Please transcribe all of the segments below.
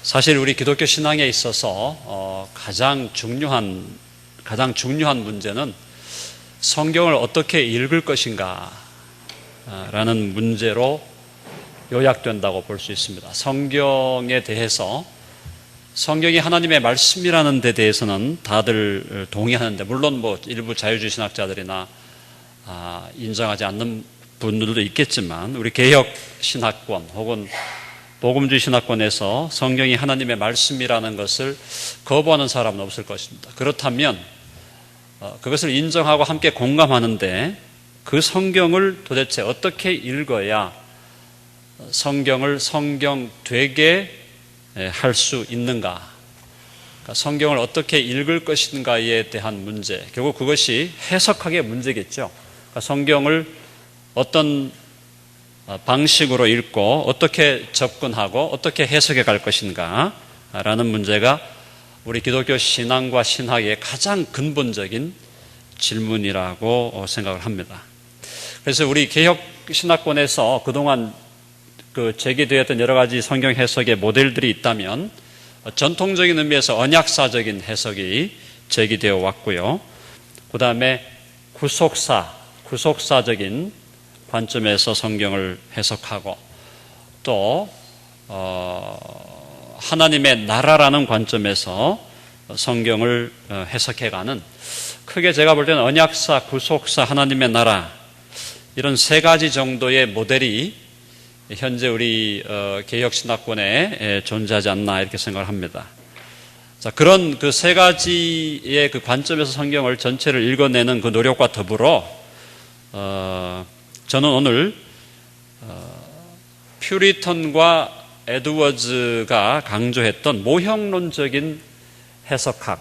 사실 우리 기독교 신앙에 있어서 가장 중요한 문제는 성경을 어떻게 읽을 것인가 라는 문제로 요약된다고 볼 수 있습니다. 성경에 대해서, 성경이 하나님의 말씀이라는 데 대해서는 다들 동의하는데, 물론 일부 자유주의 신학자들이나 인정하지 않는 분들도 있겠지만, 우리 개혁 신학권 혹은 복음주의 신학권에서 성경이 하나님의 말씀이라는 것을 거부하는 사람은 없을 것입니다. 그렇다면 그것을 인정하고 함께 공감하는데, 그 성경을 도대체 어떻게 읽어야 성경을 성경 되게 할 수 있는가, 그러니까 성경을 어떻게 읽을 것인가에 대한 문제, 결국 그것이 해석학의 문제겠죠. 그러니까 성경을 어떤 방식으로 읽고 어떻게 접근하고 어떻게 해석해 갈 것인가 라는 문제가 우리 기독교 신앙과 신학의 가장 근본적인 질문이라고 생각을 합니다. 그래서 우리 개혁 신학권에서 그동안 제기되었던 여러 가지 성경 해석의 모델들이 있다면, 전통적인 의미에서 언약사적인 해석이 제기되어 왔고요. 그 다음에 구속사적인 관점에서 성경을 해석하고, 또 하나님의 나라라는 관점에서 성경을 해석해가는, 크게 제가 볼 때는 언약사, 구속사, 하나님의 나라, 이런 세 가지 정도의 모델이 현재 우리 개혁신학권에 존재하지 않나 이렇게 생각을 합니다. 자, 그런 그 세 가지의 그 관점에서 성경을 전체를 읽어내는 그 노력과 더불어 저는 오늘 퓨리턴과 에드워즈가 강조했던 모형론적인 해석학,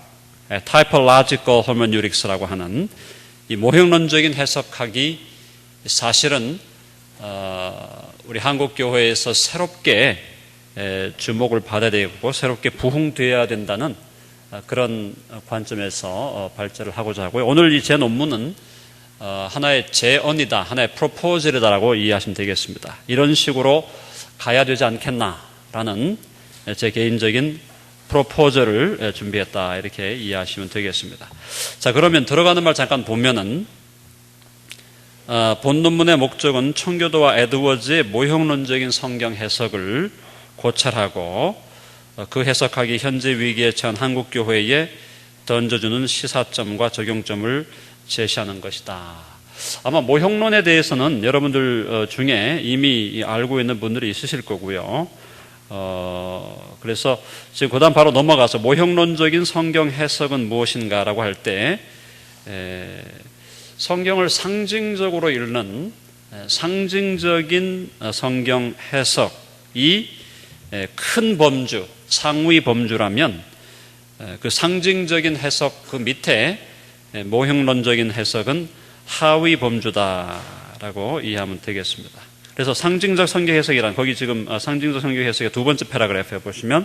Typological Hermeneutics라고 하는 이 모형론적인 해석학이 사실은 우리 한국교회에서 새롭게 주목을 받아야 되고 새롭게 부흥되어야 된다는 그런 관점에서 발제를 하고자 하고요. 오늘 이 제 논문은 하나의 제언이다, 하나의 프로포즐이다라고 이해하시면 되겠습니다. 이런 식으로 가야 되지 않겠나라는 제 개인적인 프로포즐을 준비했다, 이렇게 이해하시면 되겠습니다. 자, 그러면 들어가는 말 잠깐 보면은, 본 논문의 목적은 청교도와 에드워즈의 모형론적인 성경 해석을 고찰하고 그 해석학이 현재 위기에 처한 한국교회에 던져주는 시사점과 적용점을 제시하는 것이다. 아마 모형론에 대해서는 여러분들 중에 이미 알고 있는 분들이 있으실 거고요. 그래서 지금 그 다음 바로 넘어가서 모형론적인 성경 해석은 무엇인가라고 할 때, 성경을 상징적으로 읽는 상징적인 성경 해석이 큰 범주, 상위 범주라면, 그 상징적인 해석 그 밑에 모형론적인 해석은 하위 범주다라고 이해하면 되겠습니다. 그래서 상징적 성경 해석이란, 거기 지금 상징적 성경 해석의 두 번째 패러그래프에 보시면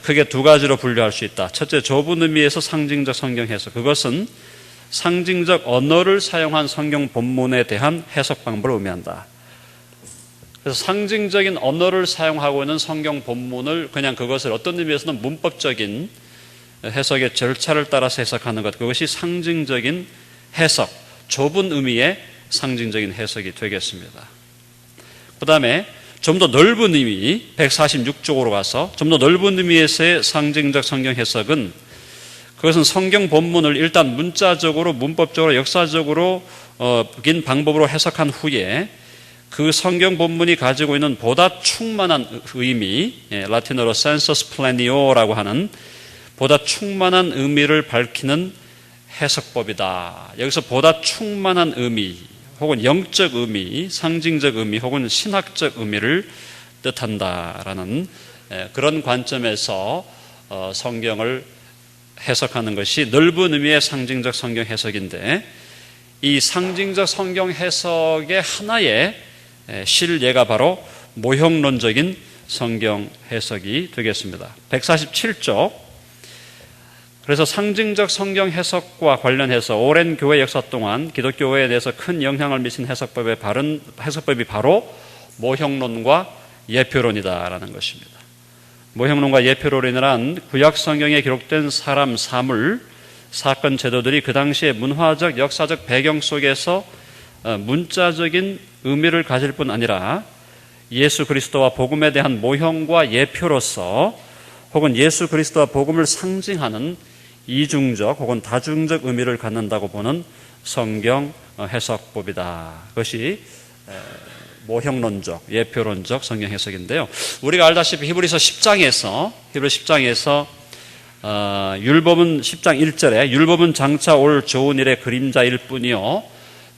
크게 두 가지로 분류할 수 있다. 첫째, 좁은 의미에서 상징적 성경 해석. 그것은 상징적 언어를 사용한 성경 본문에 대한 해석 방법을 의미한다. 그래서 상징적인 언어를 사용하고 있는 성경 본문을 그냥 그것을 어떤 의미에서는 문법적인 해석의 절차를 따라서 해석하는 것, 그것이 상징적인 해석, 좁은 의미의 상징적인 해석이 되겠습니다. 그 다음에 좀 더 넓은 의미, 146쪽으로 가서 좀 더 넓은 의미에서의 상징적 성경 해석은, 그것은 성경 본문을 일단 문자적으로, 문법적으로, 역사적으로 긴 방법으로 해석한 후에 그 성경 본문이 가지고 있는 보다 충만한 의미, 라틴어로 sensus planio라고 하는 보다 충만한 의미를 밝히는 해석법이다. 여기서 보다 충만한 의미, 혹은 영적 의미, 상징적 의미, 혹은 신학적 의미를 뜻한다라는 그런 관점에서 성경을 해석하는 것이 넓은 의미의 상징적 성경 해석인데, 이 상징적 성경 해석의 하나의 실예가 바로 모형론적인 성경 해석이 되겠습니다. 147쪽. 그래서 상징적 성경 해석과 관련해서 오랜 교회 역사 동안 기독교회에 대해서 큰 영향을 미친 해석법이 바로 모형론과 예표론이다라는 것입니다. 모형론과 예표로 인한 구약 성경에 기록된 사람, 사물, 사건, 제도들이 그 당시의 문화적, 역사적 배경 속에서 문자적인 의미를 가질 뿐 아니라 예수 그리스도와 복음에 대한 모형과 예표로서 혹은 예수 그리스도와 복음을 상징하는 이중적 혹은 다중적 의미를 갖는다고 보는 성경 해석법이다. 그것이 모형론적, 예표론적 성경 해석인데요. 우리가 알다시피 히브리서 10장에서 율법은 10장 1절에 율법은 장차 올 좋은 일의 그림자일 뿐이요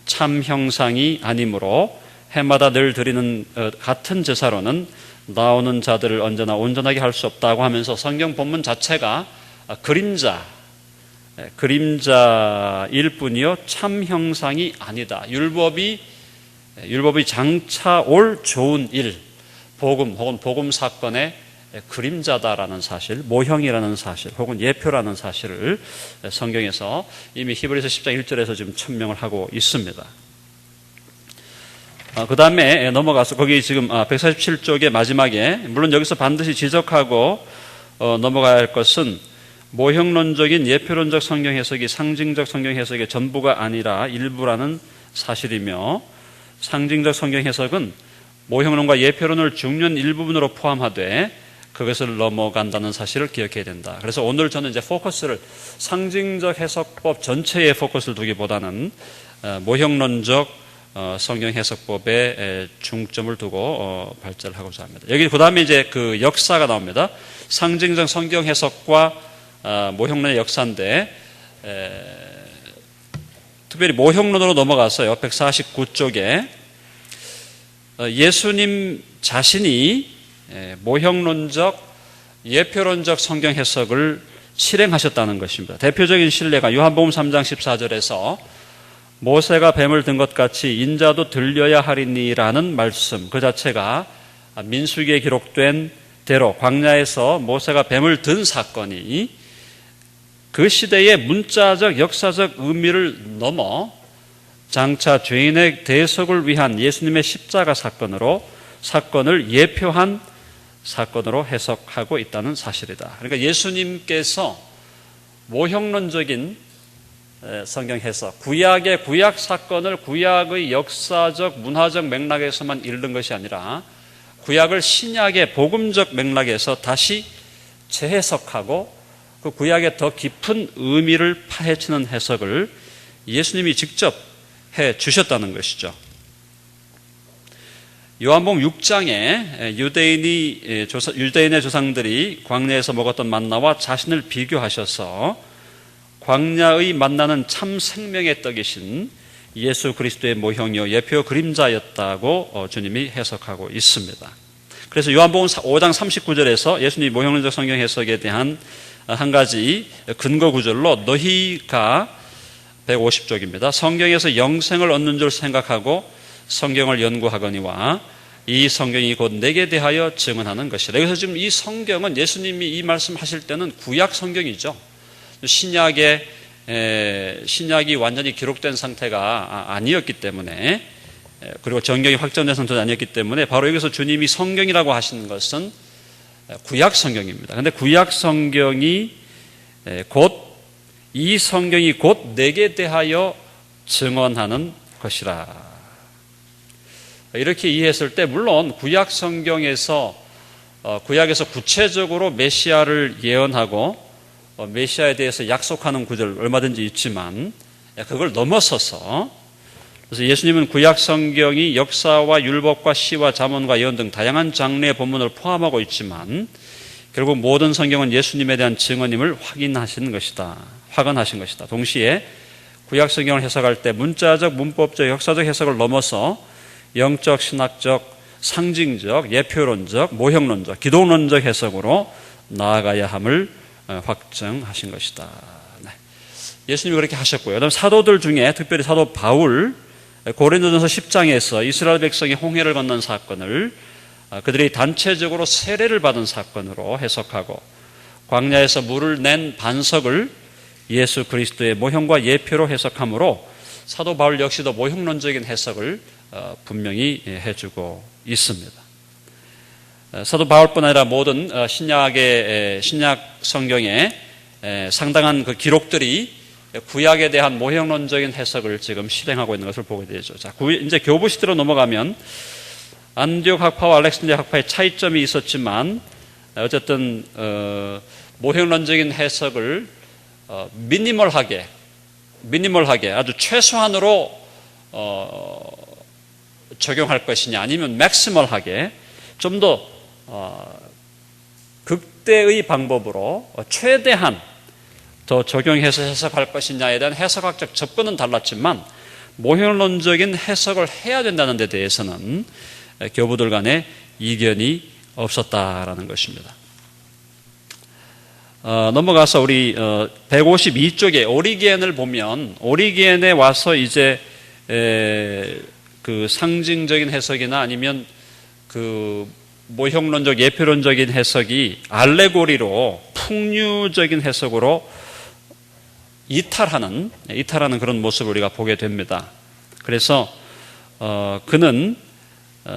참 형상이 아니므로 해마다 늘 드리는 같은 제사로는 나오는 자들을 언제나 온전하게 할 수 없다고 하면서 성경 본문 자체가 그림자일 뿐이요 참 형상이 아니다. 율법이 장차 올 좋은 일, 복음 혹은 복음 사건의 그림자다라는 사실, 모형이라는 사실 혹은 예표라는 사실을 성경에서 이미 히브리서 10장 1절에서 지금 천명을 하고 있습니다. 그 다음에 넘어가서 거기 지금 147쪽의 마지막에 물론 여기서 반드시 지적하고 넘어가야 할 것은 모형론적인 예표론적 성경 해석이 상징적 성경 해석의 전부가 아니라 일부라는 사실이며 상징적 성경 해석은 모형론과 예표론을 중요한 일부분으로 포함하되 그것을 넘어간다는 사실을 기억해야 된다. 그래서 오늘 저는 이제 포커스를 상징적 해석법 전체에 포커스를 두기보다는 모형론적 성경 해석법에 중점을 두고 발제를 하고자 합니다. 여기 그 다음에 이제 그 역사가 나옵니다. 상징적 성경 해석과 모형론의 역사인데 특별히 모형론으로 넘어갔어요. 149쪽에 예수님 자신이 모형론적, 예표론적 성경 해석을 실행하셨다는 것입니다. 대표적인 신뢰가 요한복음 3장 14절에서 모세가 뱀을 든 것 같이 인자도 들려야 하리니라는 말씀 그 자체가 민수기에 기록된 대로 광야에서 모세가 뱀을 든 사건이 그 시대의 문자적 역사적 의미를 넘어 장차 죄인의 대속을 위한 예수님의 십자가 사건을 예표한 사건으로 해석하고 있다는 사실이다. 그러니까 예수님께서 모형론적인 성경 해석, 구약의 구약 사건을 구약의 역사적 문화적 맥락에서만 읽는 것이 아니라 구약을 신약의 복음적 맥락에서 다시 재해석하고 그 구약의 더 깊은 의미를 파헤치는 해석을 예수님이 직접 해 주셨다는 것이죠. 요한복음 6장에 유대인의 조상들이 광야에서 먹었던 만나와 자신을 비교하셔서 광야의 만나는 참 생명의 떡이신 예수 그리스도의 모형이요 예표 그림자였다고 주님이 해석하고 있습니다. 그래서 요한복음 5장 39절에서 예수님이 모형론적 성경 해석에 대한 한 가지 근거 구절로 너희가 150쪽입니다. 성경에서 영생을 얻는 줄 생각하고 성경을 연구하거니와 이 성경이 곧 내게 대하여 증언하는 것이라. 여기서 지금 이 성경은 예수님이 이 말씀하실 때는 구약 성경이죠. 신약이 완전히 기록된 상태가 아니었기 때문에 그리고 정경이 확정된 상태가 아니었기 때문에 바로 여기서 주님이 성경이라고 하시는 것은 구약 성경입니다. 그런데 구약 성경이 이 성경이 곧 내게 대하여 증언하는 것이라. 이렇게 이해했을 때 물론 구약 성경에서 구약에서 구체적으로 메시아를 예언하고 메시아에 대해서 약속하는 구절 얼마든지 있지만 그걸 넘어서서 그래서 예수님은 구약 성경이 역사와 율법과 시와 잠언과 예언 등 다양한 장르의 본문을 포함하고 있지만 결국 모든 성경은 예수님에 대한 증언임을 확인하신 것이다. 동시에 구약 성경을 해석할 때 문자적, 문법적, 역사적 해석을 넘어서 영적, 신학적, 상징적, 예표론적, 모형론적, 기독론적 해석으로 나아가야 함을 확정하신 것이다. 네. 예수님이 그렇게 하셨고요. 그다음 사도들 중에 특별히 사도 바울 고린도전서 10장에서 이스라엘 백성이 홍해를 건넌 사건을 그들이 단체적으로 세례를 받은 사건으로 해석하고 광야에서 물을 낸 반석을 예수 그리스도의 모형과 예표로 해석하므로 사도 바울 역시도 모형론적인 해석을 분명히 해주고 있습니다. 사도 바울뿐 아니라 모든 신약 성경에 상당한 그 기록들이 구약에 대한 모형론적인 해석을 지금 실행하고 있는 것을 보게 되죠. 자, 이제 교부 시대로 넘어가면 안디옥 학파와 알렉산드리아 학파의 차이점이 있었지만 어쨌든 모형론적인 해석을 미니멀하게 아주 최소한으로 적용할 것이냐, 아니면 맥시멀하게 좀 더 극대의 방법으로 최대한 더 적용해서 해석할 것이냐에 대한 해석학적 접근은 달랐지만 모형론적인 해석을 해야 된다는 데 대해서는 교부들 간에 이견이 없었다라는 것입니다. 넘어가서 우리 152쪽에 오리겐을 보면, 오리겐에 와서 이제 그 상징적인 해석이나 아니면 그 모형론적 예표론적인 해석이 알레고리로 풍류적인 해석으로 이탈하는 그런 모습을 우리가 보게 됩니다. 그래서 그는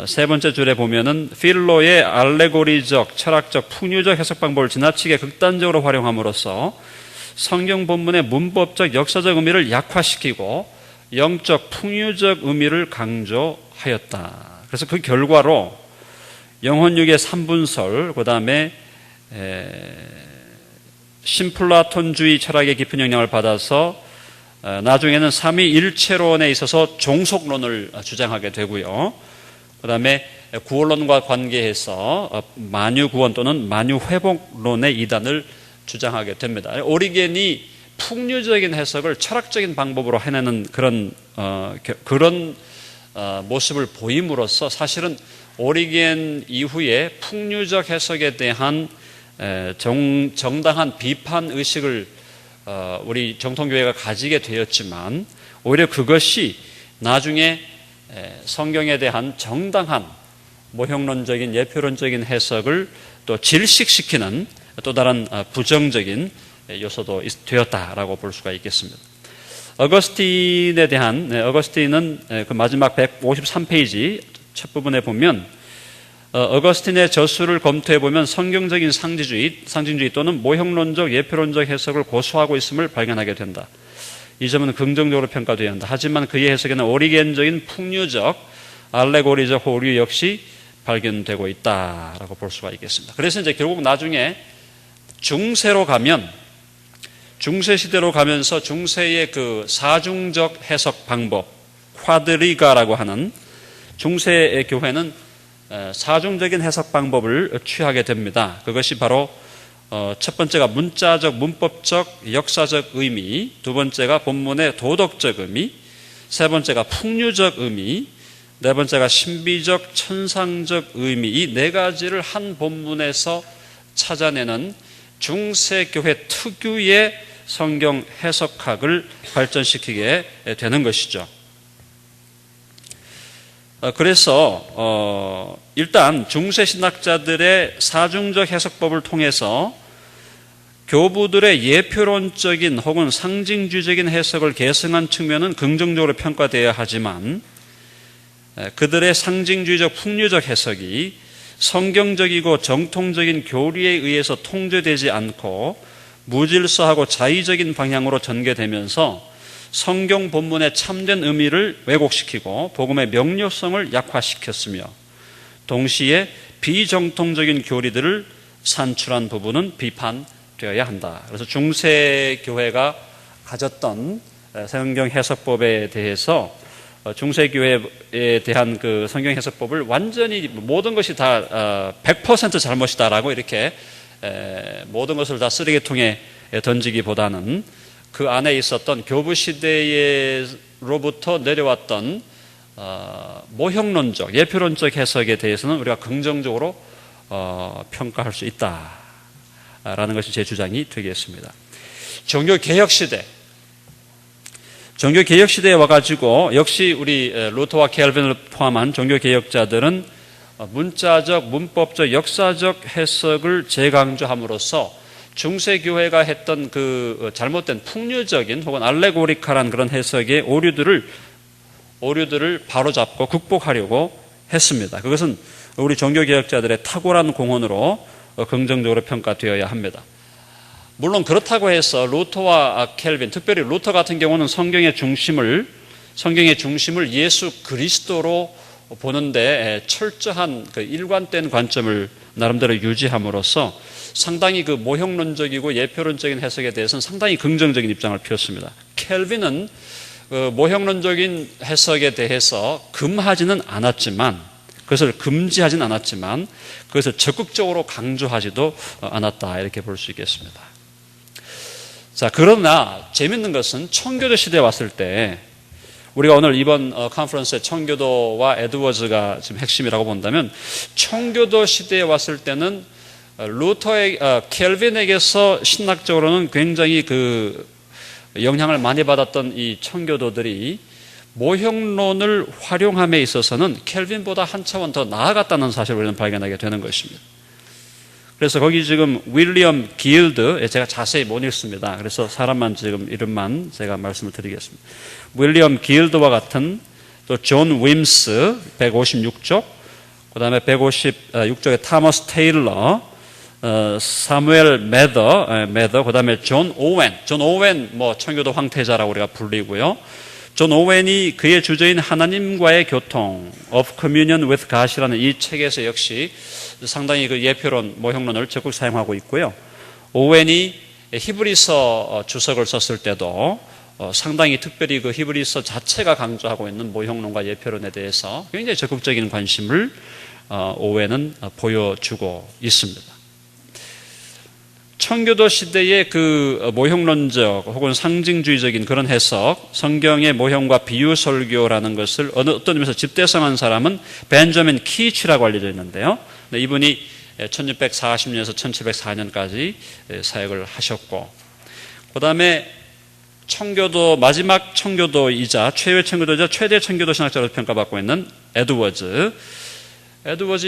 세 번째 줄에 보면은 필로의 알레고리적, 철학적, 풍류적 해석 방법을 지나치게 극단적으로 활용함으로써 성경 본문의 문법적, 역사적 의미를 약화시키고 영적, 풍류적 의미를 강조하였다. 그래서 그 결과로 영혼육의 삼분설, 그 다음에 신플라톤주의 철학의 깊은 영향을 받아서 나중에는 삼위일체론에 있어서 종속론을 주장하게 되고요. 그 다음에 구원론과 관계해서 만유구원 또는 만유회복론의 이단을 주장하게 됩니다. 오리겐이 풍류적인 해석을 철학적인 방법으로 해내는 그런 모습을 보임으로써 사실은 오리겐 이후에 풍류적 해석에 대한 정당한 비판 의식을 우리 정통교회가 가지게 되었지만, 오히려 그것이 나중에 성경에 대한 정당한 모형론적인 예표론적인 해석을 또 질식시키는 또 다른 부정적인 요소도 되었다라고 볼 수가 있겠습니다. 어거스틴은 그 마지막 153페이지 첫 부분에 보면 어거스틴의 저수를 검토해 보면 성경적인 상징주의 또는 모형론적 예표론적 해석을 고수하고 있음을 발견하게 된다. 이 점은 긍정적으로 평가되어야 한다. 하지만 그의 해석에는 오리겐적인 풍류적, 알레고리적 오류 역시 발견되고 있다라고 볼 수가 있겠습니다. 그래서 이제 결국 나중에 중세 시대로 가면서 중세의 그 사중적 해석 방법, 쿼드리가라고 하는 중세의 교회는 사중적인 해석 방법을 취하게 됩니다. 그것이 바로 첫 번째가 문자적, 문법적, 역사적 의미, 두 번째가 본문의 도덕적 의미, 세 번째가 풍류적 의미, 네 번째가 신비적, 천상적 의미, 이 네 가지를 한 본문에서 찾아내는 중세교회 특유의 성경 해석학을 발전시키게 되는 것이죠. 그래서 일단 중세 신학자들의 사중적 해석법을 통해서 교부들의 예표론적인 혹은 상징주의적인 해석을 계승한 측면은 긍정적으로 평가되어야 하지만, 그들의 상징주의적 풍류적 해석이 성경적이고 정통적인 교리에 의해서 통제되지 않고 무질서하고 자의적인 방향으로 전개되면서 성경 본문의 참된 의미를 왜곡시키고 복음의 명료성을 약화시켰으며, 동시에 비정통적인 교리들을 산출한 부분은 비판되어야 한다. 그래서 중세 교회가 가졌던 성경 해석법에 대해서 중세 교회에 대한 그 성경 해석법을 완전히 모든 것이 다 100% 잘못이다라고 이렇게 모든 것을 다 쓰레기통에 던지기보다는 그 안에 있었던 교부 시대로부터 내려왔던 모형론적, 예표론적 해석에 대해서는 우리가 긍정적으로 평가할 수 있다라는 것이 제 주장이 되겠습니다. 종교개혁 시대에 와가지고 역시 우리 루터와 켈빈을 포함한 종교개혁자들은 문자적, 문법적, 역사적 해석을 재강조함으로써 중세교회가 했던 그 잘못된 풍류적인 혹은 알레고리칼한 그런 해석의 오류들을 바로잡고 극복하려고 했습니다. 그것은 우리 종교개혁자들의 탁월한 공헌으로 긍정적으로 평가되어야 합니다. 물론 그렇다고 해서 루터와 켈빈, 특별히 루터 같은 경우는 성경의 중심을 예수 그리스도로 보는데 철저한 그 일관된 관점을 나름대로 유지함으로써 상당히 그 모형론적이고 예표론적인 해석에 대해서는 상당히 긍정적인 입장을 폈습니다. 켈빈은 모형론적인 해석에 대해서 금하지는 않았지만, 그것을 금지하지는 않았지만 그것을 적극적으로 강조하지도 않았다, 이렇게 볼 수 있겠습니다. 자, 그러나 재밌는 것은 청교도 시대에 왔을 때, 우리가 오늘 이번 컨퍼런스의 청교도와 에드워즈가 지금 핵심이라고 본다면, 청교도 시대에 왔을 때는 켈빈에게서 신학적으로는 굉장히 그 영향을 많이 받았던 이 청교도들이 모형론을 활용함에 있어서는 켈빈보다 한 차원 더 나아갔다는 사실을 우리는 발견하게 되는 것입니다. 그래서 거기 지금 윌리엄 길드, 제가 자세히 못 읽습니다. 그래서 사람만 지금 이름만 제가 말씀을 드리겠습니다. 윌리엄 길드와 같은, 또 존 윈스 156쪽, 그 다음에 156쪽에 타머스 테일러, 사무엘 매더, 그 다음에 존 오웬, 뭐 청교도 황태자라고 우리가 불리고요. 존 오웬이 그의 주제인 하나님과의 교통, Of Communion with God이라는 이 책에서 역시 상당히 그 예표론, 모형론을 적극 사용하고 있고요. 오웬이 히브리서 주석을 썼을 때도 상당히 특별히 그 히브리서 자체가 강조하고 있는 모형론과 예표론에 대해서 굉장히 적극적인 관심을 오웬은 보여주고 있습니다. 청교도 시대의 그 모형론적 혹은 상징주의적인 그런 해석, 성경의 모형과 비유 설교라는 것을 어떤 의미에서 집대성한 사람은 벤저민 키치라고 알려져 있는데요. 이분이 1640년에서 1704년까지 사역을 하셨고, 그 다음에 청교도, 마지막 청교도이자 최후의 청교도이자 최대 청교도 신학자로 평가받고 있는 에드워즈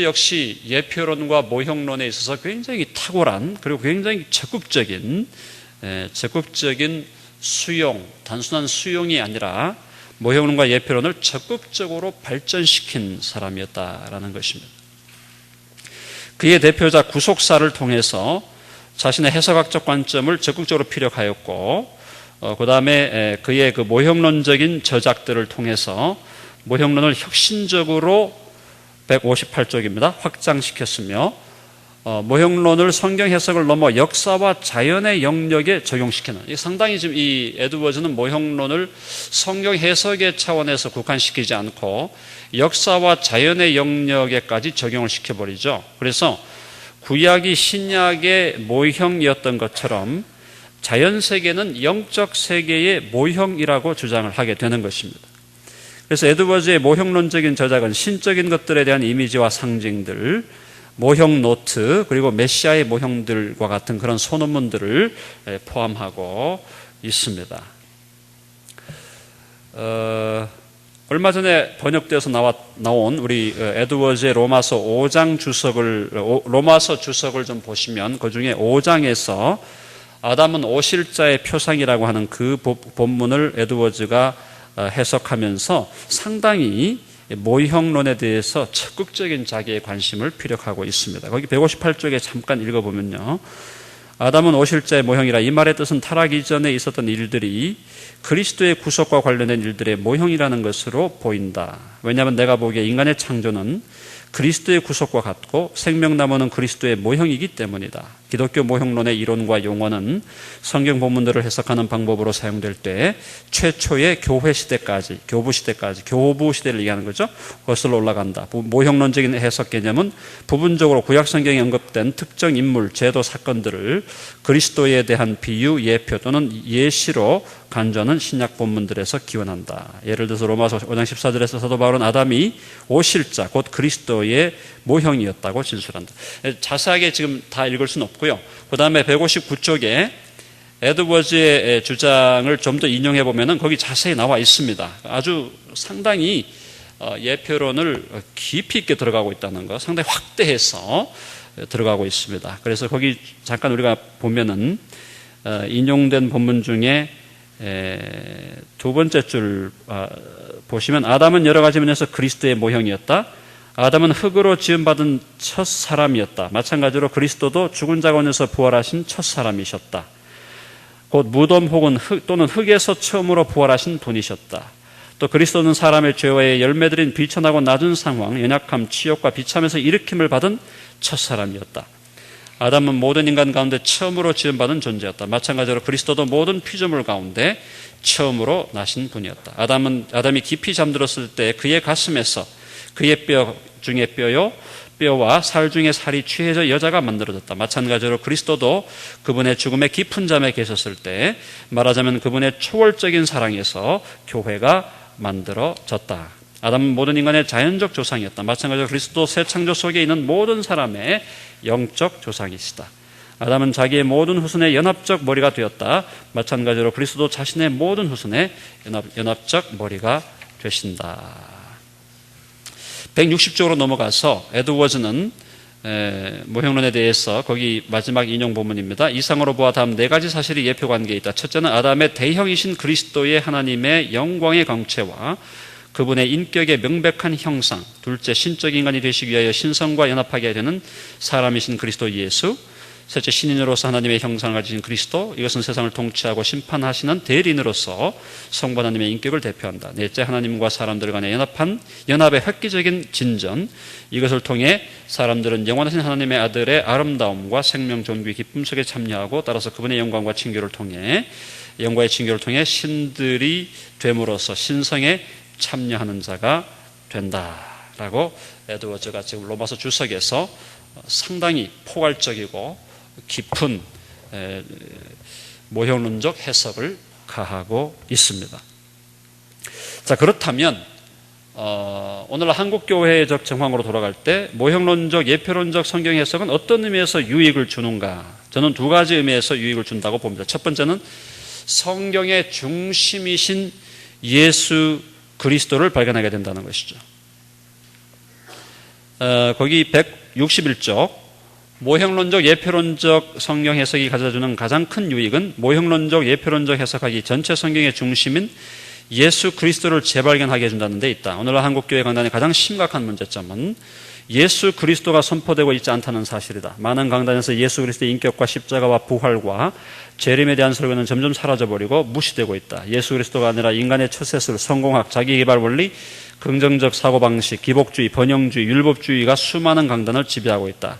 역시 예표론과 모형론에 있어서 굉장히 탁월한, 그리고 굉장히 적극적인 수용, 단순한 수용이 아니라 모형론과 예표론을 적극적으로 발전시킨 사람이었다라는 것입니다. 그의 대표자 구속사를 통해서 자신의 해석학적 관점을 적극적으로 피력하였고, 그 다음에 그의 그 모형론적인 저작들을 통해서 모형론을 혁신적으로 158쪽입니다. 확장시켰으며, 모형론을 성경 해석을 넘어 역사와 자연의 영역에 적용시키는, 상당히 지금 이 에드워즈는 모형론을 성경 해석의 차원에서 국한시키지 않고 역사와 자연의 영역에까지 적용을 시켜버리죠. 그래서 구약이 신약의 모형이었던 것처럼 자연세계는 영적 세계의 모형이라고 주장을 하게 되는 것입니다. 그래서 에드워즈의 모형론적인 저작은 신적인 것들에 대한 이미지와 상징들, 모형 노트, 그리고 메시아의 모형들과 같은 그런 소논문들을 포함하고 있습니다. 얼마 전에 번역되어서 나온 우리 에드워즈의 로마서 주석을 좀 보시면, 그 중에 5장에서 아담은 오실자의 표상이라고 하는 그 본문을 에드워즈가 해석하면서 상당히 모형론에 대해서 적극적인 자기의 관심을 피력하고 있습니다. 거기 158쪽에 잠깐 읽어보면요, 아담은 오실자의 모형이라, 이 말의 뜻은 타락 이전에 있었던 일들이 그리스도의 구속과 관련된 일들의 모형이라는 것으로 보인다. 왜냐하면 내가 보기에 인간의 창조는 그리스도의 구속과 같고 생명나무는 그리스도의 모형이기 때문이다. 기독교 모형론의 이론과 용어는 성경 본문들을 해석하는 방법으로 사용될 때 최초의 교부 시대를 얘기하는 거죠. 거슬러 올라간다. 모형론적인 해석 개념은 부분적으로 구약 성경에 언급된 특정 인물, 제도, 사건들을 그리스도에 대한 비유, 예표 또는 예시로 간주하는 신약 본문들에서 기원한다. 예를 들어서 로마서 5장 14절에서 사도 바울은 아담이 오실자, 곧 그리스도의 모형이었다고 진술한다. 자세하게 지금 다 읽을 수는 없고요. 그 다음에 159쪽에 에드워즈의 주장을 좀 더 인용해 보면은 거기 자세히 나와 있습니다. 아주 상당히 예표론을 깊이 있게 들어가고 있다는 거, 상당히 확대해서 들어가고 있습니다. 그래서 거기 잠깐 우리가 보면은 인용된 본문 중에 두 번째 줄 보시면, 아담은 여러 가지 면에서 그리스도의 모형이었다. 아담은 흙으로 지음받은 첫 사람이었다. 마찬가지로 그리스도도 죽은 자 가운데서 부활하신 첫 사람이셨다. 곧 무덤 혹은 또는 흙에서 처음으로 부활하신 분이셨다. 또 그리스도는 사람의 죄와의 열매들인 비천하고 낮은 상황, 연약함, 치욕과 비참에서 일으킴을 받은 첫 사람이었다. 아담은 모든 인간 가운데 처음으로 지음받은 존재였다. 마찬가지로 그리스도도 모든 피조물 가운데 처음으로 나신 분이었다. 아담이 깊이 잠들었을 때 그의 가슴에서 그의 뼈 중에 뼈와 살 중에 살이 취해져 여자가 만들어졌다. 마찬가지로 그리스도도 그분의 죽음의 깊은 잠에 계셨을 때 말하자면 그분의 초월적인 사랑에서 교회가 만들어졌다. 아담은 모든 인간의 자연적 조상이었다. 마찬가지로 그리스도 새 창조 속에 있는 모든 사람의 영적 조상이시다. 아담은 자기의 모든 후손의 연합적 머리가 되었다. 마찬가지로 그리스도 자신의 모든 후손의 연합적 머리가 되신다. 160쪽으로 넘어가서 에드워즈는 모형론에 대해서 거기 마지막 인용 본문입니다. 이상으로 보아 다음 네 가지 사실이 예표 관계에 있다. 첫째는 아담의 대형이신 그리스도의 하나님의 영광의 광채와 그분의 인격의 명백한 형상. 둘째, 신적 인간이 되시기 위하여 신성과 연합하게 되는 사람이신 그리스도 예수. 셋째, 신인으로서 하나님의 형상을 가지신 그리스도. 이것은 세상을 통치하고 심판하시는 대리인으로서 성부 하나님의 인격을 대표한다. 넷째, 하나님과 사람들 간의 연합의 획기적인 진전. 이것을 통해 사람들은 영원하신 하나님의 아들의 아름다움과 생명, 존귀, 기쁨 속에 참여하고 따라서 그분의 영광과 칭교를 통해 영광의 칭교를 통해 신들이 됨으로써 신성에 참여하는 자가 된다라고 에드워즈가 지금 로마서 주석에서 상당히 포괄적이고 깊은 모형론적 해석을 가하고 있습니다. 자, 그렇다면 오늘 한국교회적 정황으로 돌아갈 때 모형론적 예표론적 성경 해석은 어떤 의미에서 유익을 주는가? 저는 두 가지 의미에서 유익을 준다고 봅니다. 첫 번째는 성경의 중심이신 예수 그리스도를 발견하게 된다는 것이죠. 거기 161쪽 모형론적 예표론적 성경 해석이 가져주는 가장 큰 유익은 모형론적 예표론적 해석하기 전체 성경의 중심인 예수 그리스도를 재발견하게 해준다는 데 있다. 오늘날 한국교회 강단의 가장 심각한 문제점은 예수 그리스도가 선포되고 있지 않다는 사실이다. 많은 강단에서 예수 그리스도의 인격과 십자가와 부활과 재림에 대한 설교는 점점 사라져버리고 무시되고 있다. 예수 그리스도가 아니라 인간의 처세술, 성공학, 자기개발 원리, 긍정적 사고방식, 기복주의, 번영주의, 율법주의가 수많은 강단을 지배하고 있다.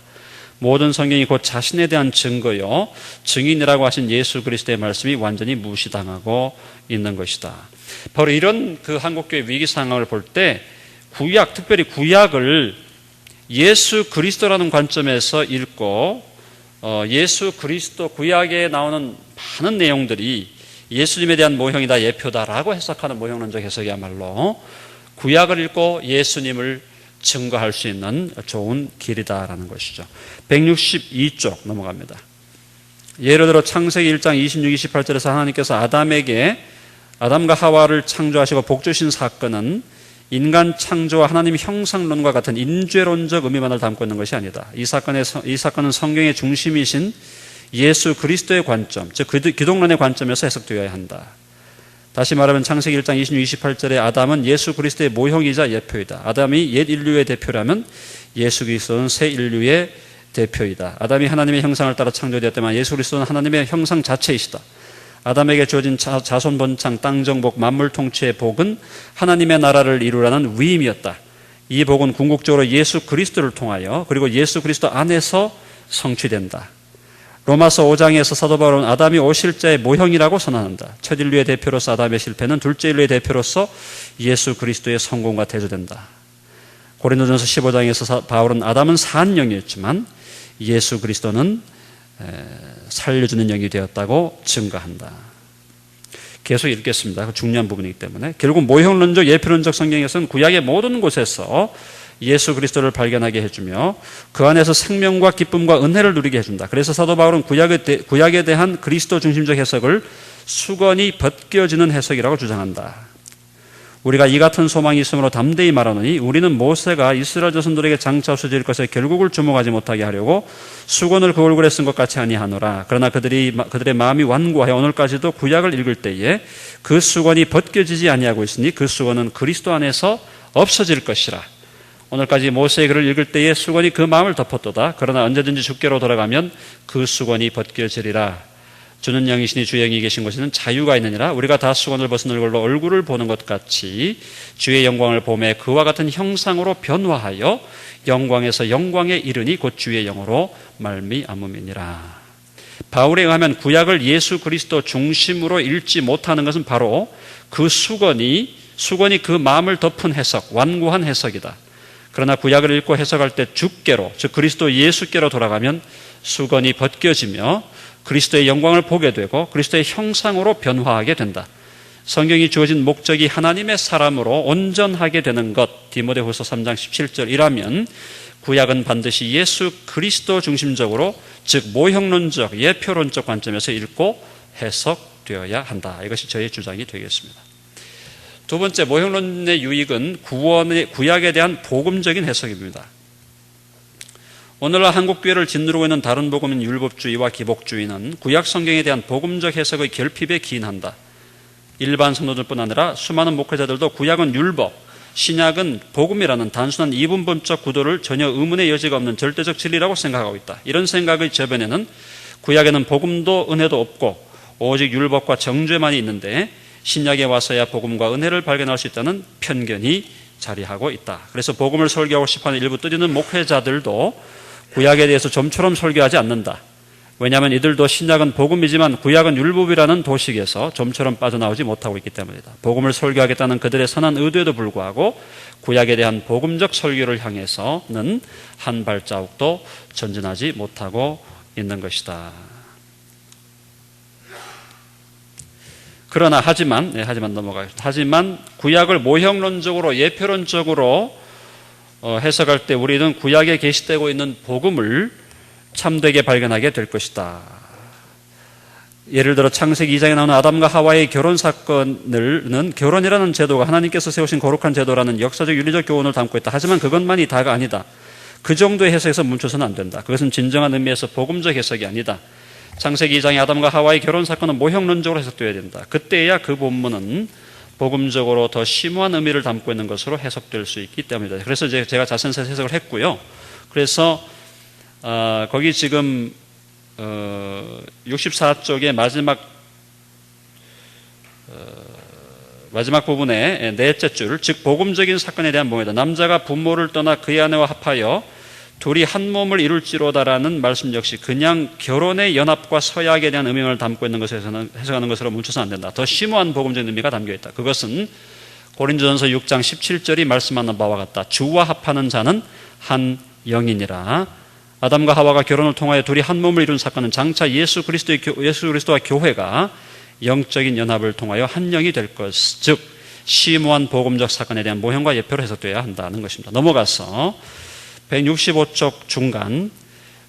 모든 성경이 곧 자신에 대한 증거요, 증인이라고 하신 예수 그리스도의 말씀이 완전히 무시당하고 있는 것이다. 바로 이런 그 한국교회 위기 상황을 볼 때 특별히 구약을 예수 그리스도라는 관점에서 읽고 예수 그리스도 구약에 나오는 많은 내용들이 예수님에 대한 모형이다, 예표다라고 해석하는 모형론적 해석이야말로 구약을 읽고 예수님을 증거할 수 있는 좋은 길이다라는 것이죠. 162쪽 넘어갑니다. 예를 들어 창세기 1장 26, 28절에서 하나님께서 아담과 하와를 창조하시고 복주신 사건은 인간 창조와 하나님 형상론과 같은 인죄론적 의미만을 담고 있는 것이 아니다. 이 사건은 성경의 중심이신 예수 그리스도의 관점, 즉 기독론의 관점에서 해석되어야 한다. 다시 말하면 창세기 1장 26, 28절에 아담은 예수 그리스도의 모형이자 예표이다. 아담이 옛 인류의 대표라면 예수 그리스도는 새 인류의 대표이다. 아담이 하나님의 형상을 따라 창조되었다면 예수 그리스도는 하나님의 형상 자체이시다. 아담에게 주어진 자손 번창, 땅 정복, 만물 통치의 복은 하나님의 나라를 이루라는 위임이었다. 이 복은 궁극적으로 예수 그리스도를 통하여 그리고 예수 그리스도 안에서 성취된다. 로마서 5장에서 사도 바울은 아담이 오실 자의 모형이라고 선언한다. 첫 인류의 대표로서 아담의 실패는 둘째 인류의 대표로서 예수 그리스도의 성공과 대조된다. 고린도전서 15장에서 바울은 아담은 산 영이었지만 예수 그리스도는 살려주는 영이 되었다고 증거한다. 계속 읽겠습니다. 중요한 부분이기 때문에. 결국 모형론적 예표론적 성경에서는 구약의 모든 곳에서 예수 그리스도를 발견하게 해주며 그 안에서 생명과 기쁨과 은혜를 누리게 해준다. 그래서 사도 바울은 구약에 대한 그리스도 중심적 해석을 수건이 벗겨지는 해석이라고 주장한다. 우리가 이 같은 소망이 있으므로 담대히 말하노니 우리는 모세가 이스라엘 자손들에게 장차 없어질 것에 결국을 주목하지 못하게 하려고 수건을 그 얼굴에 쓴 것 같이 아니하노라. 그러나 그들의 마음이 완고하여 오늘까지도 구약을 읽을 때에 그 수건이 벗겨지지 아니하고 있으니 그 수건은 그리스도 안에서 없어질 것이라. 오늘까지 모세의 글을 읽을 때에 수건이 그 마음을 덮었도다. 그러나 언제든지 주께로 돌아가면 그 수건이 벗겨지리라. 주는 영이시니 주 영이 계신 곳에는 자유가 있느니라. 우리가 다 수건을 벗은 얼굴로 얼굴을 보는 것 같이 주의 영광을 보매 그와 같은 형상으로 변화하여 영광에서 영광에 이르니 곧 주의 영으로 말미암음이니라. 바울에 의하면 구약을 예수 그리스도 중심으로 읽지 못하는 것은 바로 그 수건이 그 마음을 덮은 해석, 완고한 해석이다. 그러나 구약을 읽고 해석할 때 주께로, 즉 그리스도 예수께로 돌아가면 수건이 벗겨지며 그리스도의 영광을 보게 되고 그리스도의 형상으로 변화하게 된다. 성경이 주어진 목적이 하나님의 사람으로 온전하게 되는 것, 디모데후서 3장 17절이라면 구약은 반드시 예수 그리스도 중심적으로, 즉 모형론적, 예표론적 관점에서 읽고 해석되어야 한다. 이것이 저의 주장이 되겠습니다. 두 번째, 모형론의 유익은 구약에 대한 복음적인 해석입니다. 오늘날 한국교회를 짓누르고 있는 다른 복음인 율법주의와 기복주의는 구약 성경에 대한 복음적 해석의 결핍에 기인한다. 일반 성도들뿐 아니라 수많은 목회자들도 구약은 율법, 신약은 복음이라는 단순한 이분법적 구도를 전혀 의문의 여지가 없는 절대적 진리라고 생각하고 있다. 이런 생각의 저변에는 구약에는 복음도 은혜도 없고 오직 율법과 정죄만이 있는데 신약에 와서야 복음과 은혜를 발견할 수 있다는 편견이 자리하고 있다. 그래서 복음을 설교하고 싶어하는 일부 뜻있는 목회자들도 구약에 대해서 좀처럼 설교하지 않는다. 왜냐하면 이들도 신약은 복음이지만 구약은 율법이라는 도식에서 좀처럼 빠져나오지 못하고 있기 때문이다. 복음을 설교하겠다는 그들의 선한 의도에도 불구하고 구약에 대한 복음적 설교를 향해서는 한 발자국도 전진하지 못하고 있는 것이다. 그러나 하지만 넘어가겠습니다. 하지만 구약을 모형론적으로 예표론적으로 해석할 때 우리는 구약에 계시되고 있는 복음을 참되게 발견하게 될 것이다. 예를 들어 창세기 2장에 나오는 아담과 하와의 결혼 사건은 결혼이라는 제도가 하나님께서 세우신 거룩한 제도라는 역사적 윤리적 교훈을 담고 있다. 하지만 그것만이 다가 아니다. 그 정도의 해석에서 멈춰서는 안 된다. 그것은 진정한 의미에서 복음적 해석이 아니다. 창세기 2장의 아담과 하와의 결혼 사건은 모형론적으로 해석되어야 된다. 그때야 그 본문은 복음적으로 더 심오한 의미를 담고 있는 것으로 해석될 수 있기 때문이다. 그래서 제가 자선서 해석을 했고요. 그래서 거기 지금 64쪽의 마지막 부분의 넷째 줄, 즉 복음적인 사건에 대한 모형이다. 남자가 부모를 떠나 그의 아내와 합하여 둘이 한 몸을 이룰지로다라는 말씀 역시 그냥 결혼의 연합과 서약에 대한 의미를 담고 있는 것에서는 해석하는 것으로 멈춰서는 안 된다. 더 심오한 복음적인 의미가 담겨 있다. 그것은 고린도전서 6장 17절이 말씀하는 바와 같다. 주와 합하는 자는 한 영이니라. 아담과 하와가 결혼을 통하여 둘이 한 몸을 이룬 사건은 장차 예수 그리스도와 교회가 영적인 연합을 통하여 한 영이 될 것, 즉 심오한 복음적 사건에 대한 모형과 예표로 해석되어야 한다는 것입니다. 넘어가서 165쪽 중간,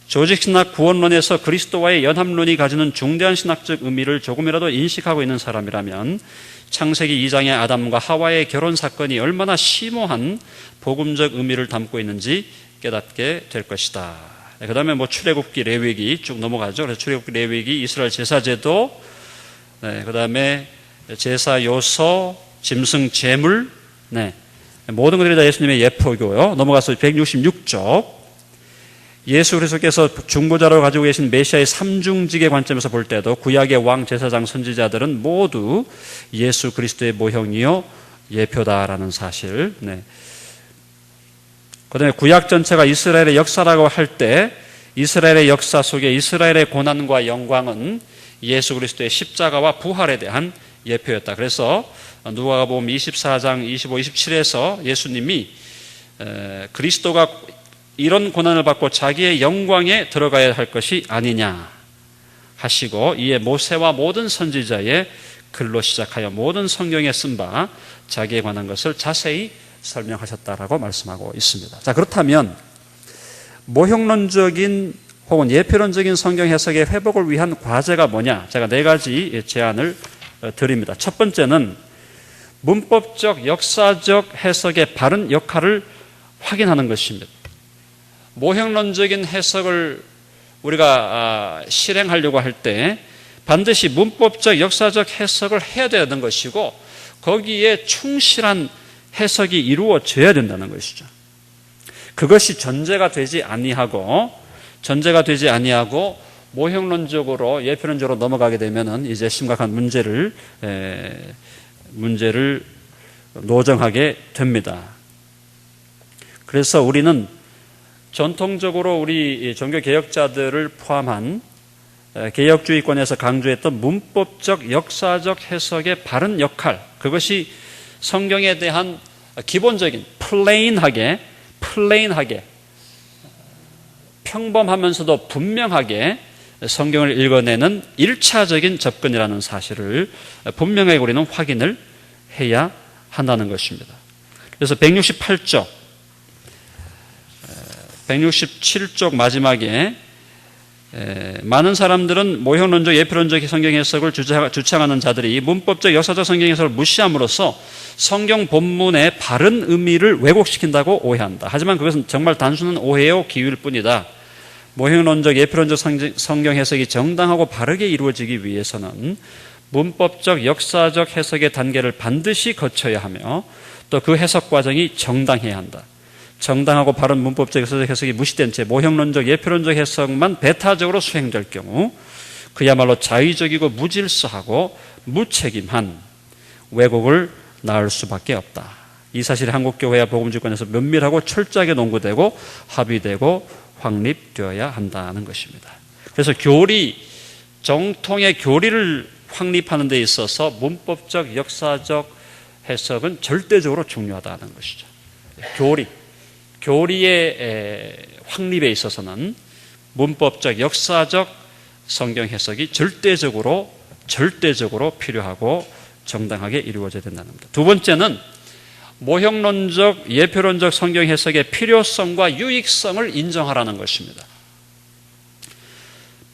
조직신학 구원론에서 그리스도와의 연합론이 가지는 중대한 신학적 의미를 조금이라도 인식하고 있는 사람이라면 창세기 2장의 아담과 하와의 결혼 사건이 얼마나 심오한 복음적 의미를 담고 있는지 깨닫게 될 것이다. 그 다음에 출애굽기, 레위기 쭉 넘어가죠. 그래서 출애굽기, 레위기, 이스라엘 제사제도, 그 다음에 제사 요소, 짐승 제물, 모든 것들이 다 예수님의 예표고요. 넘어가서 166쪽, 예수 그리스도께서 중보자로 가지고 계신 메시아의 삼중직의 관점에서 볼 때도 구약의 왕, 제사장, 선지자들은 모두 예수 그리스도의 모형이요 예표다라는 사실. 그 다음에 구약 전체가 이스라엘의 역사라고 할 때 이스라엘의 역사 속에 이스라엘의 고난과 영광은 예수 그리스도의 십자가와 부활에 대한 예표였다. 그래서 누가복음 24장 25, 27에서 예수님이 그리스도가 이런 고난을 받고 자기의 영광에 들어가야 할 것이 아니냐 하시고, 이에 모세와 모든 선지자의 글로 시작하여 모든 성경에 쓴 바 자기에 관한 것을 자세히 설명하셨다라고 말씀하고 있습니다. 자, 그렇다면 모형론적인 혹은 예표론적인 성경 해석의 회복을 위한 과제가 뭐냐? 제가 4가지 제안을 드립니다. 첫 번째는 문법적, 역사적 해석의 바른 역할을 확인하는 것입니다. 모형론적인 해석을 우리가 실행하려고 할 때 반드시 문법적, 역사적 해석을 해야 되는 것이고 거기에 충실한 해석이 이루어져야 된다는 것이죠. 그것이 전제가 되지 아니하고 모형론적으로 예표론적으로 넘어가게 되면은 이제 심각한 문제를 노정하게 됩니다. 그래서 우리는 전통적으로 우리 종교 개혁자들을 포함한 개혁주의권에서 강조했던 문법적 역사적 해석의 바른 역할, 그것이 성경에 대한 기본적인 플레인하게 평범하면서도 분명하게 성경을 읽어내는 1차적인 접근이라는 사실을 분명하게 우리는 확인을 해야 한다는 것입니다. 그래서 167쪽 마지막에 많은 사람들은 모형론적, 예표론적 성경 해석을 주창하는 자들이 문법적, 역사적 성경 해석을 무시함으로써 성경 본문의 바른 의미를 왜곡시킨다고 오해한다. 하지만 그것은 정말 단순한 오해요 기율 뿐이다. 모형론적, 예표론적 성경 해석이 정당하고 바르게 이루어지기 위해서는 문법적, 역사적 해석의 단계를 반드시 거쳐야 하며 또 그 해석 과정이 정당해야 한다. 정당하고 바른 문법적, 역사적 해석이 무시된 채 모형론적, 예표론적 해석만 배타적으로 수행될 경우 그야말로 자의적이고 무질서하고 무책임한 왜곡을 낳을 수밖에 없다. 이 사실이 한국교회와 복음주의권에서 면밀하고 철저하게 논구되고 합의되고 확립되어야 한다는 것입니다. 그래서 정통의 교리를 확립하는 데 있어서 문법적, 역사적 해석은 절대적으로 중요하다는 것이죠. 교리의 확립에 있어서는 문법적, 역사적 성경 해석이 절대적으로 필요하고 정당하게 이루어져야 된다는 겁니다. 두 번째는 모형론적, 예표론적 성경 해석의 필요성과 유익성을 인정하라는 것입니다.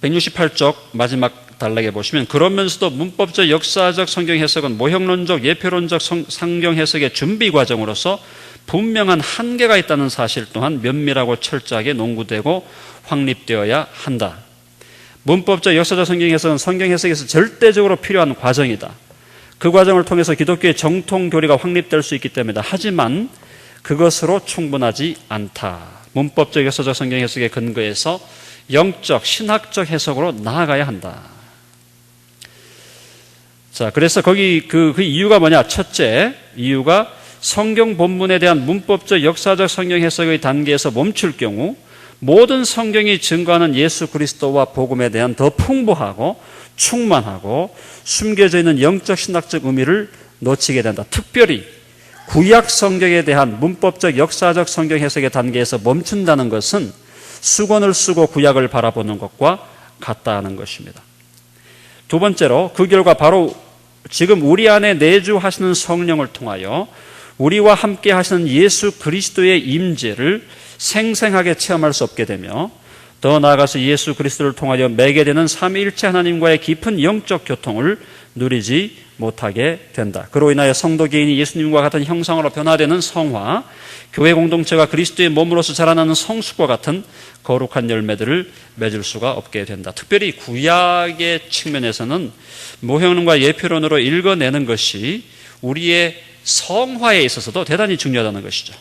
168쪽 마지막 단락에 보시면 그러면서도 문법적, 역사적 성경 해석은 모형론적, 예표론적 성경 해석의 준비 과정으로서 분명한 한계가 있다는 사실 또한 면밀하고 철저하게 논구되고 확립되어야 한다. 문법적, 역사적 성경 해석은 성경 해석에서 절대적으로 필요한 과정이다. 그 과정을 통해서 기독교의 정통 교리가 확립될 수 있기 때문이다. 하지만 그것으로 충분하지 않다. 문법적, 역사적 성경 해석의 근거에서 영적, 신학적 해석으로 나아가야 한다. 자, 그래서 거기 그 이유가 뭐냐? 첫째, 이유가 성경 본문에 대한 문법적, 역사적 성경 해석의 단계에서 멈출 경우 모든 성경이 증거하는 예수 그리스도와 복음에 대한 더 풍부하고 충만하고 숨겨져 있는 영적, 신학적 의미를 놓치게 된다. 특별히 구약 성경에 대한 문법적, 역사적 성경 해석의 단계에서 멈춘다는 것은 수건을 쓰고 구약을 바라보는 것과 같다는 것입니다. 두 번째로 그 결과 바로 지금 우리 안에 내주하시는 성령을 통하여 우리와 함께 하시는 예수 그리스도의 임재를 생생하게 체험할 수 없게 되며 더 나아가서 예수 그리스도를 통하여 매개되는 삼위일체 하나님과의 깊은 영적 교통을 누리지 못하게 된다. 그로 인하여 성도 개인이 예수님과 같은 형상으로 변화되는 성화, 교회 공동체가 그리스도의 몸으로서 자라나는 성숙과 같은 거룩한 열매들을 맺을 수가 없게 된다. 특별히 구약의 측면에서는 모형론과 예표론으로 읽어내는 것이 우리의 성화에 있어서도 대단히 중요하다는 것이죠.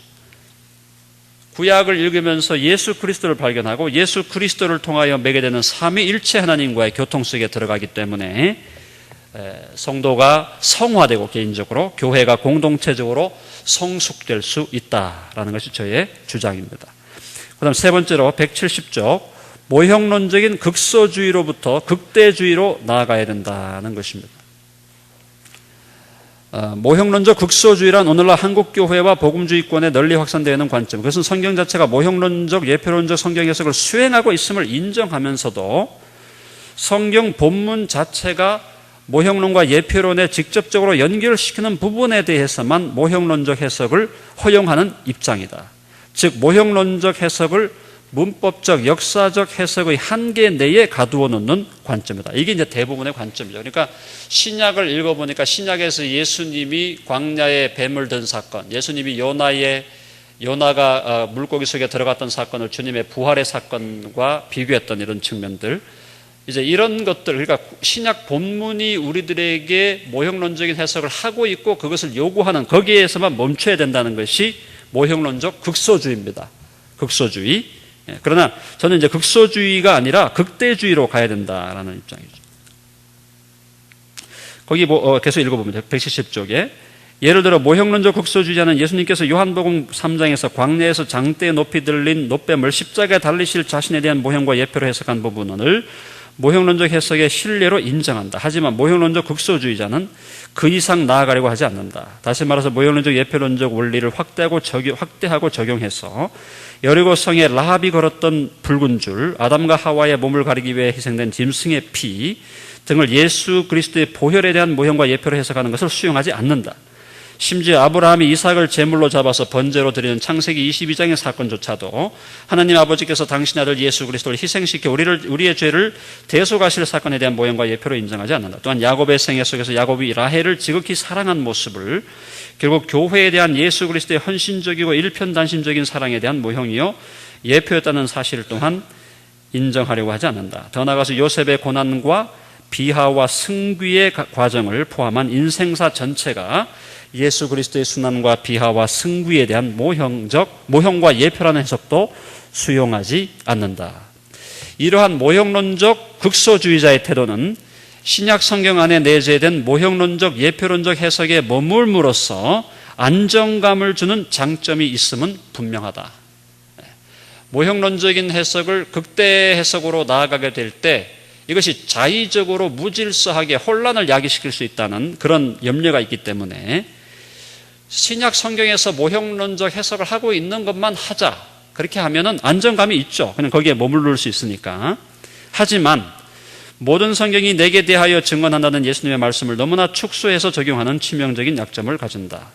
구약을 읽으면서 예수 그리스도를 발견하고 예수 그리스도를 통하여 매개되는 삼위일체 하나님과의 교통 속에 들어가기 때문에 성도가 성화되고 개인적으로 교회가 공동체적으로 성숙될 수 있다라는 것이 저의 주장입니다. 그 다음 세 번째로 170쪽 모형론적인 극소주의로부터 극대주의로 나아가야 된다는 것입니다. 모형론적 극소주의란 오늘날 한국교회와 복음주의권에 널리 확산되어 있는 관점, 그것은 성경 자체가 모형론적, 예표론적 성경 해석을 수행하고 있음을 인정하면서도 성경 본문 자체가 모형론과 예표론에 직접적으로 연결시키는 부분에 대해서만 모형론적 해석을 허용하는 입장이다. 즉 모형론적 해석을 문법적, 역사적 해석의 한계 내에 가두어 놓는 관점이다. 이게 이제 대부분의 관점이죠. 그러니까 신약을 읽어보니까 신약에서 예수님이 광야에 뱀을 든 사건, 예수님이 요나가 물고기 속에 들어갔던 사건을 주님의 부활의 사건과 비교했던 이런 측면들, 이제 이런 것들, 그러니까 신약 본문이 우리들에게 모형론적인 해석을 하고 있고 그것을 요구하는 거기에서만 멈춰야 된다는 것이 모형론적 극소주의입니다. 극소주의. 그러나 저는 이제 극소주의가 아니라 극대주의로 가야 된다라는 입장이죠. 거기 계속 읽어보면 170쪽에 예를 들어 모형론적 극소주의자는 예수님께서 요한복음 3장에서 광야에서 장대에 높이 들린 노뱀을 십자가에 달리실 자신에 대한 모형과 예표로 해석한 부분을 모형론적 해석의 신뢰로 인정한다. 하지만 모형론적 극소주의자는 그 이상 나아가려고 하지 않는다. 다시 말해서 모형론적 예표론적 원리를 확대하고 적용해서 여리고성에 라합이 걸었던 붉은 줄, 아담과 하와의 몸을 가리기 위해 희생된 짐승의 피 등을 예수 그리스도의 보혈에 대한 모형과 예표로 해석하는 것을 수용하지 않는다. 심지어 아브라함이 이삭을 제물로 잡아서 번제로 드리는 창세기 22장의 사건조차도 하나님 아버지께서 당신 아들 예수 그리스도를 희생시켜 우리의 죄를 대속하실 사건에 대한 모형과 예표로 인정하지 않는다. 또한 야곱의 생애 속에서 야곱이 라헬을 지극히 사랑한 모습을 결국 교회에 대한 예수 그리스도의 헌신적이고 일편단심적인 사랑에 대한 모형이요 예표였다는 사실 또한 인정하려고 하지 않는다. 더 나아가서 요셉의 고난과 비하와 승귀의 과정을 포함한 인생사 전체가 예수 그리스도의 순환과 비하와 승귀에 대한 모형과 예표라는 해석도 수용하지 않는다. 이러한 모형론적 극소주의자의 태도는 신약 성경 안에 내재된 모형론적 예표론적 해석에 머물므로써 안정감을 주는 장점이 있음은 분명하다. 모형론적인 해석을 극대 해석으로 나아가게 될 때 이것이 자의적으로 무질서하게 혼란을 야기시킬 수 있다는 그런 염려가 있기 때문에 신약 성경에서 모형론적 해석을 하고 있는 것만 하자. 그렇게 하면은 안정감이 있죠. 그냥 거기에 머무를 수 있으니까. 하지만 모든 성경이 내게 대하여 증언한다는 예수님의 말씀을 너무나 축소해서 적용하는 치명적인 약점을 가진다.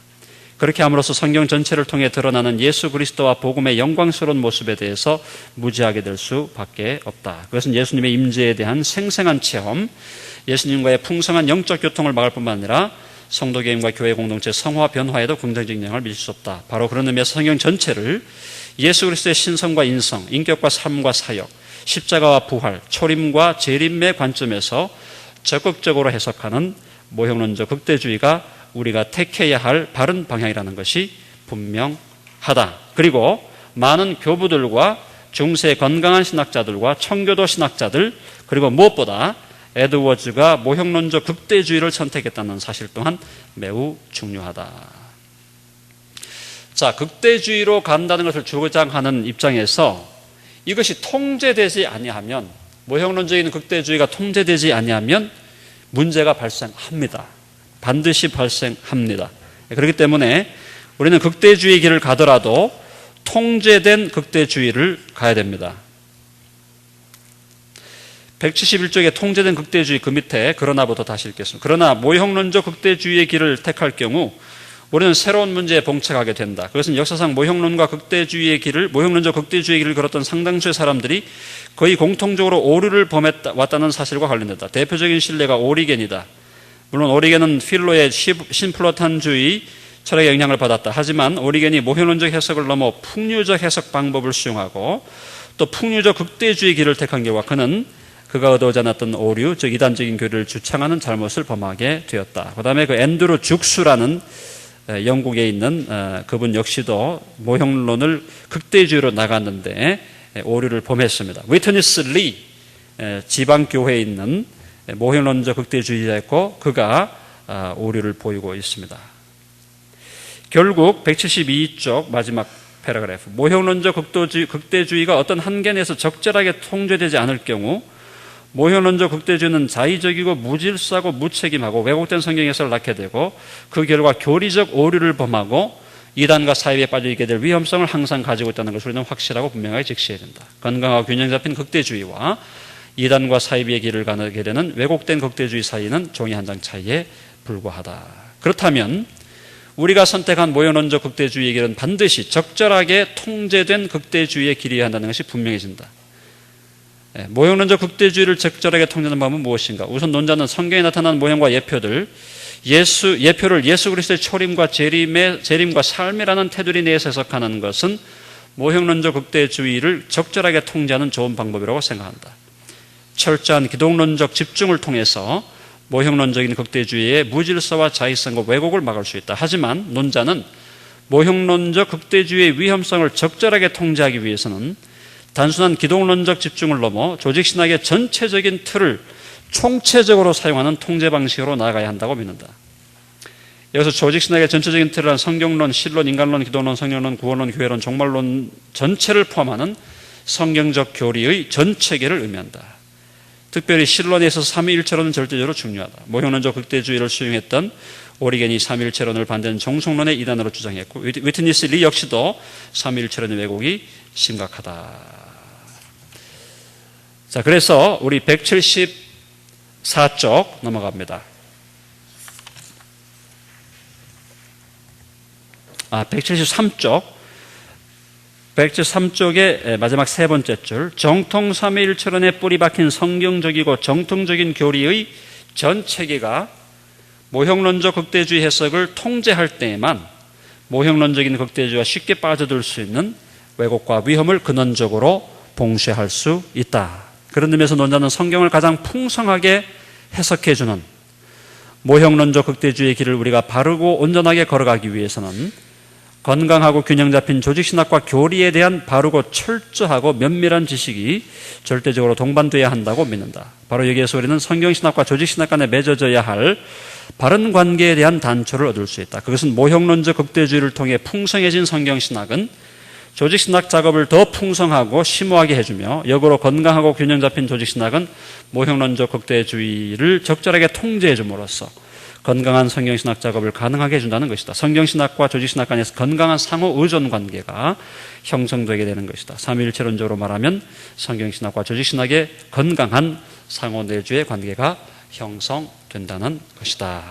그렇게 함으로써 성경 전체를 통해 드러나는 예수 그리스도와 복음의 영광스러운 모습에 대해서 무지하게 될 수밖에 없다. 그것은 예수님의 임재에 대한 생생한 체험, 예수님과의 풍성한 영적 교통을 막을 뿐만 아니라 성도 개인과 교회 공동체 성화 변화에도 긍정적인 영향을 미칠 수 없다. 바로 그런 의미에서 성경 전체를 예수 그리스도의 신성과 인성, 인격과 삶과 사역, 십자가와 부활, 초림과 재림의 관점에서 적극적으로 해석하는 모형론적 극대주의가 우리가 택해야 할 바른 방향이라는 것이 분명하다. 그리고 많은 교부들과 중세 건강한 신학자들과 청교도 신학자들, 그리고 무엇보다 에드워즈가 모형론적 극대주의를 선택했다는 사실 또한 매우 중요하다. 자, 극대주의로 간다는 것을 주장하는 입장에서 이것이 통제되지 아니하면, 모형론적인 극대주의가 통제되지 아니하면 문제가 발생합니다. 반드시 발생합니다. 그렇기 때문에 우리는 극대주의 길을 가더라도 통제된 극대주의를 가야 됩니다. 171쪽에 통제된 극대주의 그 밑에 그러나부터 다시 읽겠습니다. 그러나 모형론적 극대주의의 길을 택할 경우 우리는 새로운 문제에 봉착하게 된다. 그것은 역사상 모형론적 극대주의의 길을 걸었던 상당수의 사람들이 거의 공통적으로 오류를 범해왔다는 사실과 관련된다. 대표적인 신뢰가 오리겐이다. 물론 오리겐은 필로의 신플로탄주의 철학의 영향을 받았다. 하지만 오리겐이 모형론적 해석을 넘어 풍류적 해석 방법을 수용하고 또 풍류적 극대주의 길을 택한 결과 그가 얻어오지 않았던 오류, 즉 이단적인 교리를 주창하는 잘못을 범하게 되었다. 그 다음에 그 앤드루 죽수라는 영국에 있는 그분 역시도 모형론을 극대주의로 나갔는데 오류를 범했습니다. 위트니스 리, 지방교회에 있는 모형론적 극대주의자였고 그가 오류를 보이고 있습니다. 결국 172쪽 마지막 패러그래프, 모형론적 극대주의가 어떤 한계 내에서 적절하게 통제되지 않을 경우 모형론적 극대주의는 자의적이고 무질서하고 무책임하고 왜곡된 성경 해석을 낳게 되고 그 결과 교리적 오류를 범하고 이단과 사이에 빠져있게 될 위험성을 항상 가지고 있다는 것을 우리는 확실하고 분명하게 직시해야 된다. 건강하고 균형 잡힌 극대주의와 이단과 사이비의 길을 가게 되는 왜곡된 극대주의 사이는 종이 한 장 차이에 불과하다. 그렇다면 우리가 선택한 모형론적 극대주의의 길은 반드시 적절하게 통제된 극대주의의 길이어야 한다는 것이 분명해진다. 모형론적 극대주의를 적절하게 통제하는 방법은 무엇인가? 우선 논자는 성경에 나타난 모형과 예표를 예수 그리스도의 초림과 재림과 삶이라는 테두리 내에서 해석하는 것은 모형론적 극대주의를 적절하게 통제하는 좋은 방법이라고 생각한다. 철저한 기독론적 집중을 통해서 모형론적인 극대주의의 무질서와 자의성과 왜곡을 막을 수 있다. 하지만 논자는 모형론적 극대주의의 위험성을 적절하게 통제하기 위해서는 단순한 기독론적 집중을 넘어 조직신학의 전체적인 틀을 총체적으로 사용하는 통제 방식으로 나아가야 한다고 믿는다. 여기서 조직신학의 전체적인 틀이란 성경론, 신론, 인간론, 기독론, 성령론, 구원론, 교회론, 종말론 전체를 포함하는 성경적 교리의 전체계를 의미한다. 특별히 신론에 있어서 삼위일체론은 절대적으로 중요하다. 모형론적 극대주의를 수용했던 오리겐이 삼위일체론을 반대하는 정성론의 이단으로 주장했고, 위트니스 리 역시도 삼위일체론의 왜곡이 심각하다. 자, 그래서 우리 174쪽 넘어갑니다. 173쪽. 173쪽의 마지막 세 번째 줄. 정통 삼위일체론에 뿌리 박힌 성경적이고 정통적인 교리의 전 체계가 모형론적 극대주의 해석을 통제할 때에만 모형론적인 극대주의가 쉽게 빠져들 수 있는 왜곡과 위험을 근원적으로 봉쇄할 수 있다. 그런 의미에서 논자는 성경을 가장 풍성하게 해석해주는 모형론적 극대주의의 길을 우리가 바르고 온전하게 걸어가기 위해서는 건강하고 균형 잡힌 조직신학과 교리에 대한 바르고 철저하고 면밀한 지식이 절대적으로 동반돼야 한다고 믿는다. 바로 여기에서 우리는 성경신학과 조직신학 간에 맺어져야 할 바른 관계에 대한 단초를 얻을 수 있다. 그것은 모형론적 극대주의를 통해 풍성해진 성경신학은 조직신학 작업을 더 풍성하고 심오하게 해주며, 역으로 건강하고 균형 잡힌 조직신학은 모형론적 극대주의를 적절하게 통제해줌으로써 건강한 성경신학 작업을 가능하게 해준다는 것이다. 성경신학과 조직신학 간에서 건강한 상호 의존 관계가 형성되게 되는 것이다. 삼위일체론적으로 말하면 성경신학과 조직신학의 건강한 상호 내주의 관계가 형성된다는 것이다.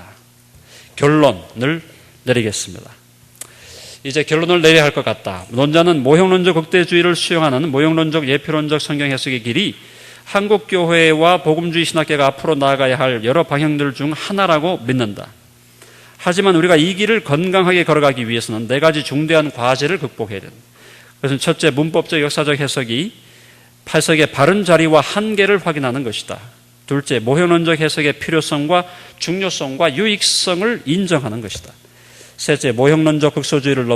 결론을 내리겠습니다. 이제 결론을 내려야 할 것 같다. 논자는 모형론적 극대주의를 수용하는 모형론적 예표론적 성경 해석의 길이 한국교회와 복음주의 신학계가 앞으로 나아가야 할 여러 방향들 중 하나라고 믿는다. 하지만 우리가 이 길을 건강하게 걸어가기 위해서는 네 가지 중대한 과제를 극복해야 된다. 그것은 첫째, 문법적 역사적 해석이 해석의 바른 자리와 한계를 확인하는 것이다. 둘째, 모형론적 해석의 필요성과 중요성과 유익성을 인정하는 것이다. 셋째, 모형론적 극소주의를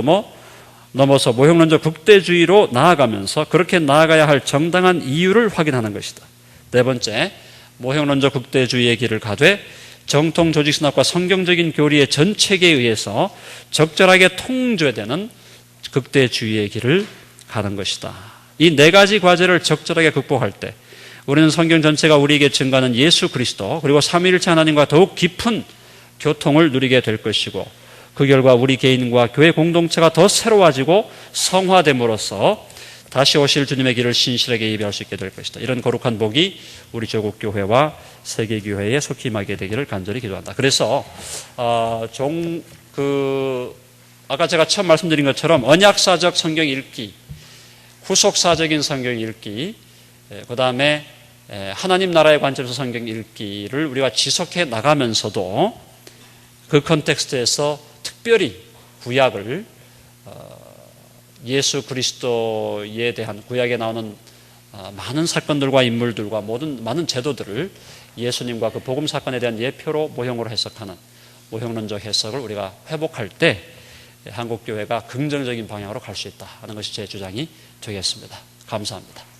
넘어서 모형론적 극대주의로 나아가면서 그렇게 나아가야 할 정당한 이유를 확인하는 것이다. 네 번째, 모형론적 극대주의의 길을 가되 정통 조직신학과 성경적인 교리의 전체계에 의해서 적절하게 통제되는 극대주의의 길을 가는 것이다. 이 네 가지 과제를 적절하게 극복할 때 우리는 성경 전체가 우리에게 증거하는 예수 그리스도 그리고 삼위일체 하나님과 더욱 깊은 교통을 누리게 될 것이고, 그 결과 우리 개인과 교회 공동체가 더 새로워지고 성화됨으로써 다시 오실 주님의 길을 신실하게 예비할 수 있게 될 것이다. 이런 거룩한 복이 우리 조국교회와 세계교회에 속히 임하게 되기를 간절히 기도한다. 그래서 아까 제가 처음 말씀드린 것처럼 언약사적 성경 읽기, 후속사적인 성경 읽기, 그 다음에 하나님 나라의 관점에서 성경 읽기를 우리가 지속해 나가면서도 그 컨텍스트에서 특별히 구약을 예수 그리스도에 대한 구약에 나오는 많은 사건들과 인물들과 많은 제도들을 예수님과 그 복음 사건에 대한 예표로 모형으로 해석하는 모형론적 해석을 우리가 회복할 때 한국교회가 긍정적인 방향으로 갈 수 있다 하는 것이 제 주장이 되겠습니다. 감사합니다.